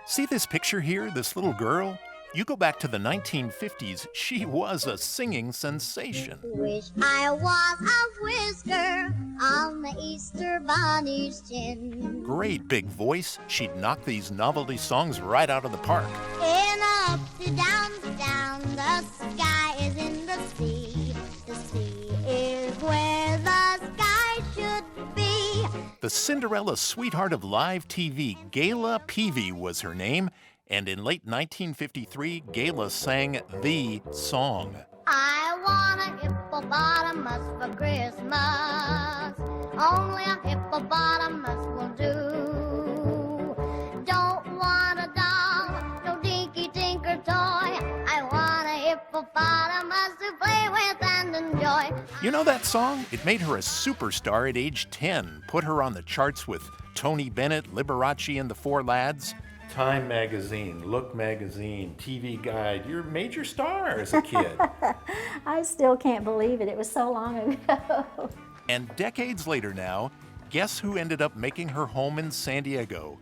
See this picture here, this little girl? You go back to the 1950s, she was a singing sensation. Wish I was a whisker on the Easter Bunny's chin. Great big voice, she'd knock these novelty songs right out of the park. In up to down, the sky is in the sea. The sea is where the sky should be. The Cinderella sweetheart of live TV, Gayla Peevey was her name, and in late 1953, Gayla sang the song. I want a hippopotamus for Christmas. Only a hippopotamus will do. Don't want a doll, no dinky tinker toy. I want a hippopotamus to play with and enjoy. You know that song? It made her a superstar at age 10, put her on the charts with Tony Bennett, Liberace, and the Four Lads. Time Magazine, Look Magazine, TV Guide. You're a major star as a kid. I still can't believe it. It was so long ago. And decades later now, guess who ended up making her home in San Diego?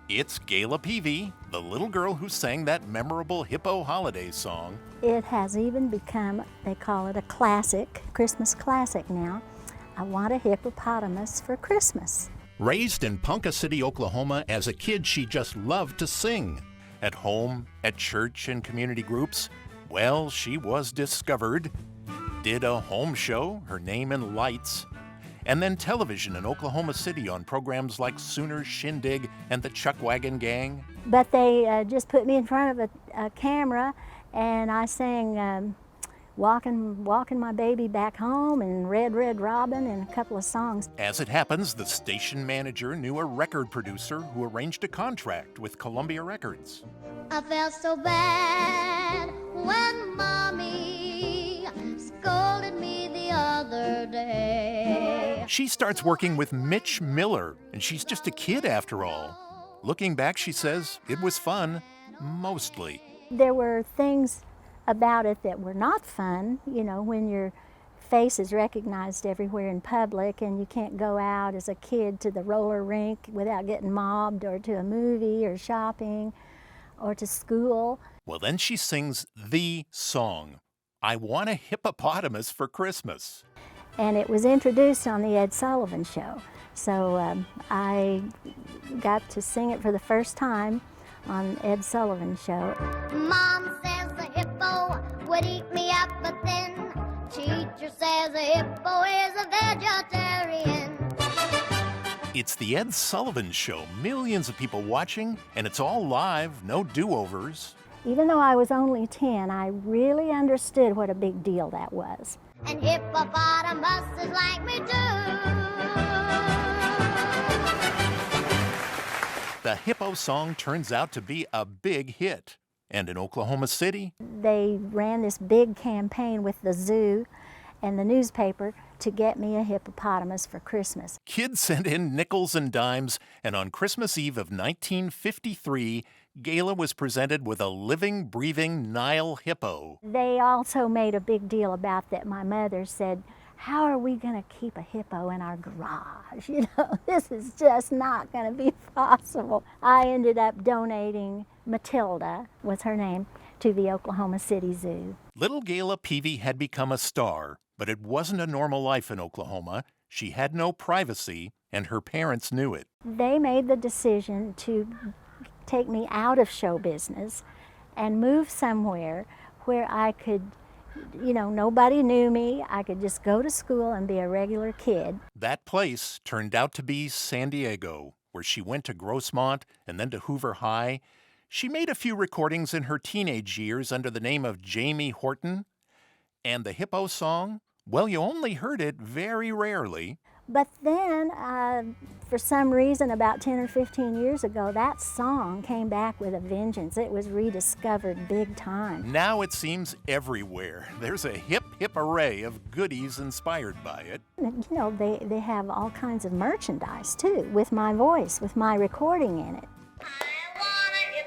It's Gayla Peevey, the little girl who sang that memorable Hippo holiday song. It has even become, they call it a classic, Christmas classic now. I want a hippopotamus for Christmas. Raised in Ponca City, Oklahoma, as a kid she just loved to sing. At home, at church and community groups, well, she was discovered. Did a home show, her name in lights, and then television in Oklahoma City on programs like Sooner's Shindig and the Chuck Wagon Gang. But they just put me in front of a camera and I sang Walking My Baby Back Home and Red Red Robin and a couple of songs. As it happens, the station manager knew a record producer who arranged a contract with Columbia Records. I felt so bad when Mommy scolded me the other day. She starts working with Mitch Miller, and she's just a kid after all. Looking back, she says, it was fun, mostly. There were things about it that were not fun, you know, when your face is recognized everywhere in public and you can't go out as a kid to the roller rink without getting mobbed, or to a movie or shopping or to school. Well, then she sings the song, I Want a Hippopotamus for Christmas. And it was introduced on the Ed Sullivan show. So I got to sing it for the first time on Ed Sullivan show. Mom says the hippo would eat me up, but then teacher says a hippo is a vegetarian. It's the Ed Sullivan Show. Millions of people watching, and it's all live, no do-overs. Even though I was only 10, I really understood what a big deal that was. And hippopotamuses like me too. The Hippo song turns out to be a big hit. And in Oklahoma City, they ran this big campaign with the zoo and the newspaper to get me a hippopotamus for Christmas. Kids sent in nickels and dimes, and on Christmas Eve of 1953, Gayla was presented with a living, breathing Nile hippo. They also made a big deal about that. My mother said, how are we going to keep a hippo in our garage? You know, this is just not going to be possible. I ended up donating Matilda, was her name, to the Oklahoma City Zoo. Little Gayla Peevey had become a star, but it wasn't a normal life in Oklahoma. She had no privacy, and her parents knew it. They made the decision to take me out of show business and move somewhere where I could, you know, nobody knew me. I could just go to school and be a regular kid. That place turned out to be San Diego, where she went to Grossmont and then to Hoover High. She made a few recordings in her teenage years under the name of Jamie Horton. And the Hippo song, well, you only heard it very rarely. But then, for some reason, about 10 or 15 years ago, that song came back with a vengeance. It was rediscovered big time. Now it seems everywhere. There's a hip array of goodies inspired by it. You know, they have all kinds of merchandise, too, with my voice, with my recording in it.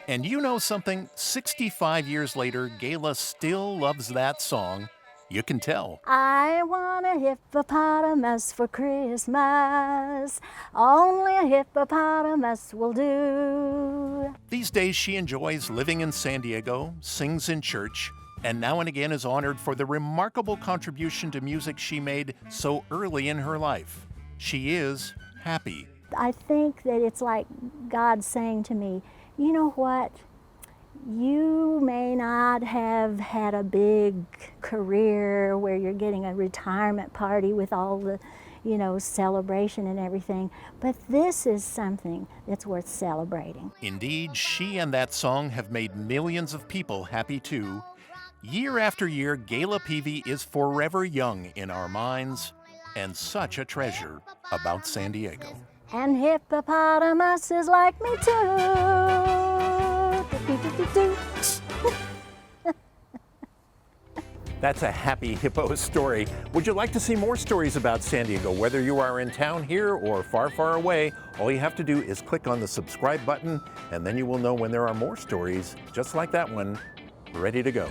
And you know something? 65 years later, Gayla still loves that song. You can tell. I want a hippopotamus for Christmas. Only a hippopotamus will do. These days she enjoys living in San Diego, sings in church, and now and again is honored for the remarkable contribution to music she made so early in her life. She is happy. I think that it's like God saying to me, you know what? You may not have had a big career where you're getting a retirement party with all the, celebration and everything, but this is something that's worth celebrating. Indeed, she and that song have made millions of people happy too. Year after year, Gayla Peevey is forever young in our minds and such a treasure about San Diego. And Hippopotamus is like me too. That's a happy hippo story. Would you like to see more stories about San Diego? Whether you are in town here or far, far away, all you have to do is click on the subscribe button, and then you will know when there are more stories just like that one ready to go.